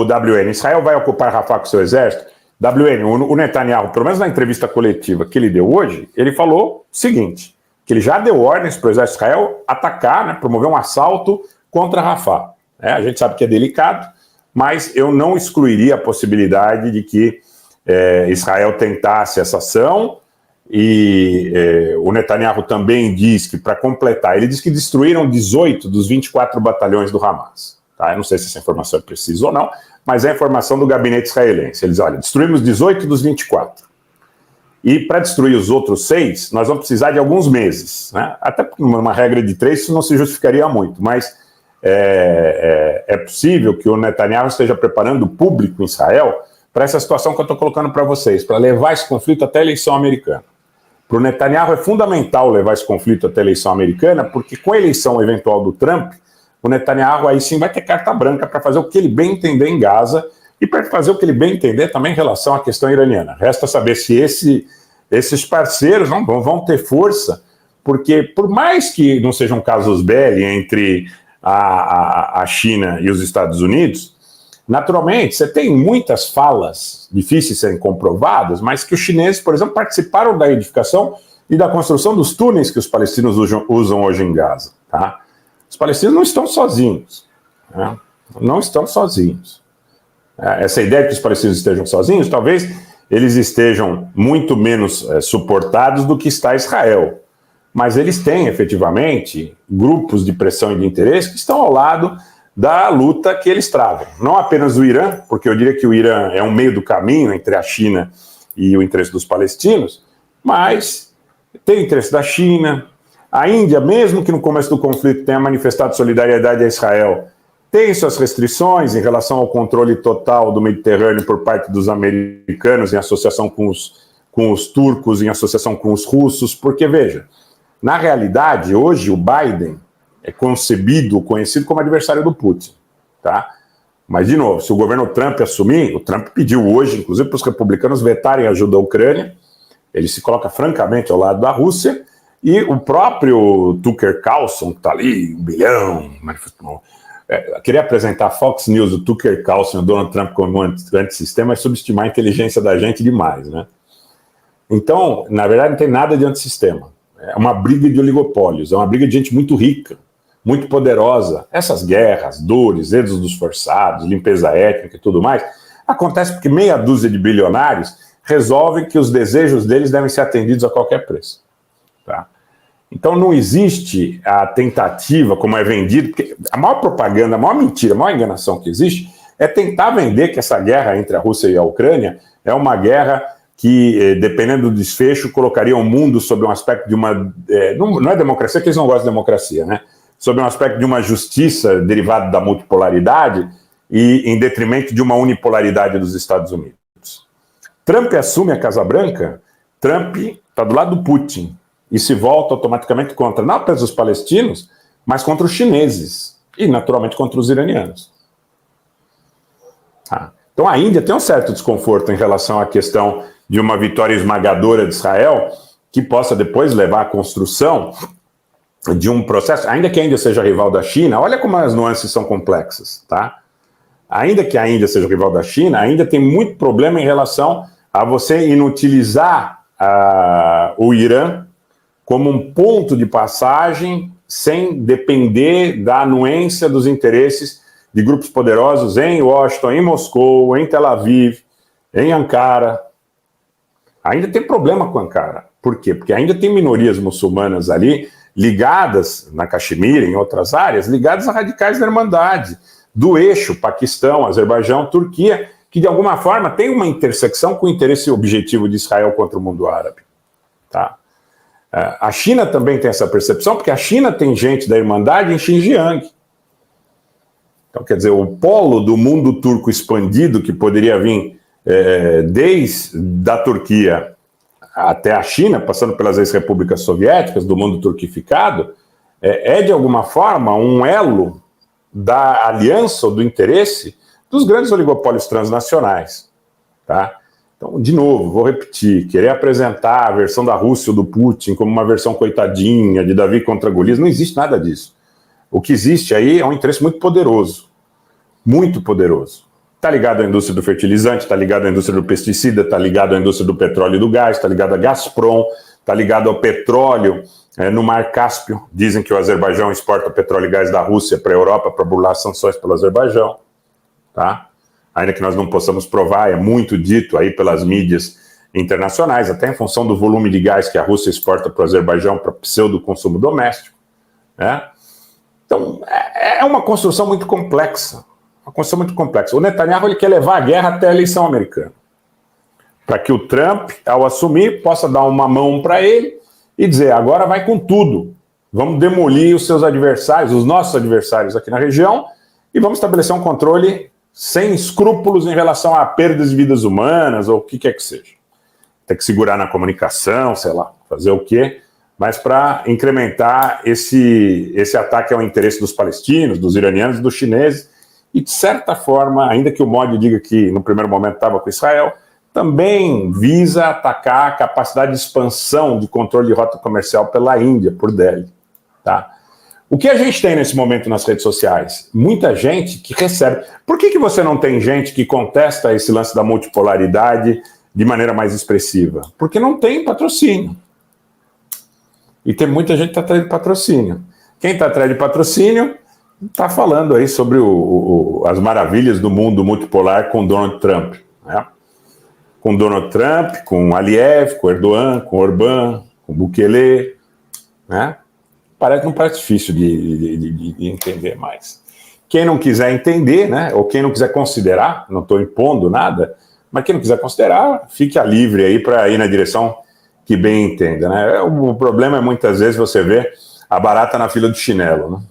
WN, Israel vai ocupar Rafah com seu exército? WN, o Netanyahu, pelo menos na entrevista coletiva que ele deu hoje, ele falou o seguinte, que ele já deu ordens para o exército de Israel atacar, né, promover um assalto contra Rafah. A gente sabe que é delicado, mas eu não excluiria a possibilidade de que Israel tentasse essa ação, e o Netanyahu também diz que, para completar, ele diz que destruíram 18 dos 24 batalhões do Hamas. Tá? Eu não sei se essa informação é precisa ou não, mas é a informação do gabinete israelense. Eles, olha, destruímos 18 dos 24. E para destruir os outros 6, nós vamos precisar de alguns meses. Né? Até porque uma regra de 3 isso não se justificaria muito, mas é possível que o Netanyahu esteja preparando o público em Israel para essa situação que eu estou colocando para vocês, para levar esse conflito até a eleição americana. Para o Netanyahu é fundamental levar esse conflito até a eleição americana, porque com a eleição eventual do Trump, o Netanyahu aí sim vai ter carta branca para fazer o que ele bem entender em Gaza e para fazer o que ele bem entender também em relação à questão iraniana. Resta saber se esses parceiros vão ter força, porque por mais que não sejam casus belli entre a China e os Estados Unidos, naturalmente você tem muitas falas difíceis de serem comprovadas, mas que os chineses, por exemplo, participaram da edificação e da construção dos túneis que os palestinos usam hoje em Gaza, tá? Os palestinos não estão sozinhos, né? Não estão sozinhos. Essa ideia de que os palestinos estejam sozinhos, talvez eles estejam muito menos suportados do que está Israel. Mas eles têm, efetivamente, grupos de pressão e de interesse que estão ao lado da luta que eles travam. Não apenas o Irã, porque eu diria que o Irã é um meio do caminho entre a China e o interesse dos palestinos, mas tem o interesse da China. A Índia, mesmo que no começo do conflito tenha manifestado solidariedade a Israel, tem suas restrições em relação ao controle total do Mediterrâneo por parte dos americanos, em associação com os turcos, em associação com os russos, porque, veja, na realidade, hoje o Biden é conhecido como adversário do Putin, tá? Mas, de novo, se o governo Trump assumir, o Trump pediu hoje, inclusive, para os republicanos vetarem a ajuda à Ucrânia, ele se coloca francamente ao lado da Rússia, e o próprio Tucker Carlson, que está ali, 1 bilhão, manifestou. Queria apresentar a Fox News, o Tucker Carlson, o Donald Trump como antissistema, é subestimar a inteligência da gente demais, né? Então, na verdade, não tem nada de antissistema. É uma briga de oligopólios, é uma briga de gente muito rica, muito poderosa. Essas guerras, dores, êxodos forçados, limpeza étnica e tudo mais, acontece porque meia dúzia de bilionários resolvem que os desejos deles devem ser atendidos a qualquer preço. Tá? Então não existe a tentativa, como é vendido, porque a maior propaganda, a maior mentira, a maior enganação que existe é tentar vender que essa guerra entre a Rússia e a Ucrânia é uma guerra que, dependendo do desfecho, colocaria o mundo sob um aspecto de uma... não é democracia, que eles não gostam de democracia, né? Sob um aspecto de uma justiça derivada da multipolaridade e em detrimento de uma unipolaridade dos Estados Unidos. Trump assume a Casa Branca, Trump está do lado do Putin e se volta automaticamente contra, não apenas os palestinos, mas contra os chineses e, naturalmente, contra os iranianos. Então a Índia tem um certo desconforto em relação à questão de uma vitória esmagadora de Israel que possa depois levar à construção de um processo, ainda que a Índia seja rival da China, olha como as nuances são complexas, tá? Ainda que a Índia seja rival da China, ainda tem muito problema em relação a você inutilizar o Irã como um ponto de passagem sem depender da anuência dos interesses de grupos poderosos em Washington, em Moscou, em Tel Aviv, em Ankara. Ainda tem problema com Ankara. Por quê? Porque ainda tem minorias muçulmanas ali ligadas, na Caxemira, em outras áreas, ligadas a radicais da Irmandade, do eixo Paquistão, Azerbaijão, Turquia, que de alguma forma tem uma intersecção com o interesse objetivo de Israel contra o mundo árabe. Tá? A China também tem essa percepção, porque a China tem gente da Irmandade em Xinjiang. Então, quer dizer, o polo do mundo turco expandido, que poderia vir desde a Turquia até a China, passando pelas ex-repúblicas soviéticas, do mundo turquificado, é de alguma forma um elo da aliança ou do interesse dos grandes oligopólios transnacionais. Tá? Então, de novo, vou repetir, querer apresentar a versão da Rússia ou do Putin como uma versão coitadinha de Davi contra Golias, não existe nada disso. O que existe aí é um interesse muito poderoso, muito poderoso. está ligado à indústria do fertilizante, está ligado à indústria do pesticida, está ligado à indústria do petróleo e do gás, está ligado a Gazprom, está ligado ao petróleo no Mar Cáspio. Dizem que o Azerbaijão exporta petróleo e gás da Rússia para a Europa para burlar sanções pelo Azerbaijão. Tá? Ainda que nós não possamos provar, é muito dito aí pelas mídias internacionais, até em função do volume de gás que a Rússia exporta para o Azerbaijão para pseudo consumo doméstico. Né? Então, é uma construção muito complexa. Uma construção muito complexa. O Netanyahu ele quer levar a guerra até a eleição americana, para que o Trump, ao assumir, possa dar uma mão para ele e dizer, agora vai com tudo. Vamos demolir os seus adversários, os nossos adversários aqui na região, e vamos estabelecer um controle sem escrúpulos em relação a perdas de vidas humanas ou o que quer que seja. Tem que segurar na comunicação, sei lá, fazer o quê, mas para incrementar esse ataque ao interesse dos palestinos, dos iranianos e dos chineses, e de certa forma, ainda que o Modi diga que no primeiro momento estava com Israel, também visa atacar a capacidade de expansão de controle de rota comercial pela Índia, por Delhi. Tá? O que a gente tem nesse momento nas redes sociais? Muita gente que recebe. Por que você não tem gente que contesta esse lance da multipolaridade de maneira mais expressiva? Porque não tem patrocínio. E tem muita gente que está atrás de patrocínio. Quem está atrás de patrocínio está falando aí sobre as maravilhas do mundo multipolar com Donald Trump. Né? Com Donald Trump, com Aliyev, com Erdogan, com Orbán, com Bukele. Né? Não parece difícil de entender mais. Quem não quiser entender, né, ou quem não quiser considerar, não estou impondo nada, mas quem não quiser considerar, fique livre aí para ir na direção que bem entenda. Né? O problema é muitas vezes você ver a barata na fila do chinelo. Né?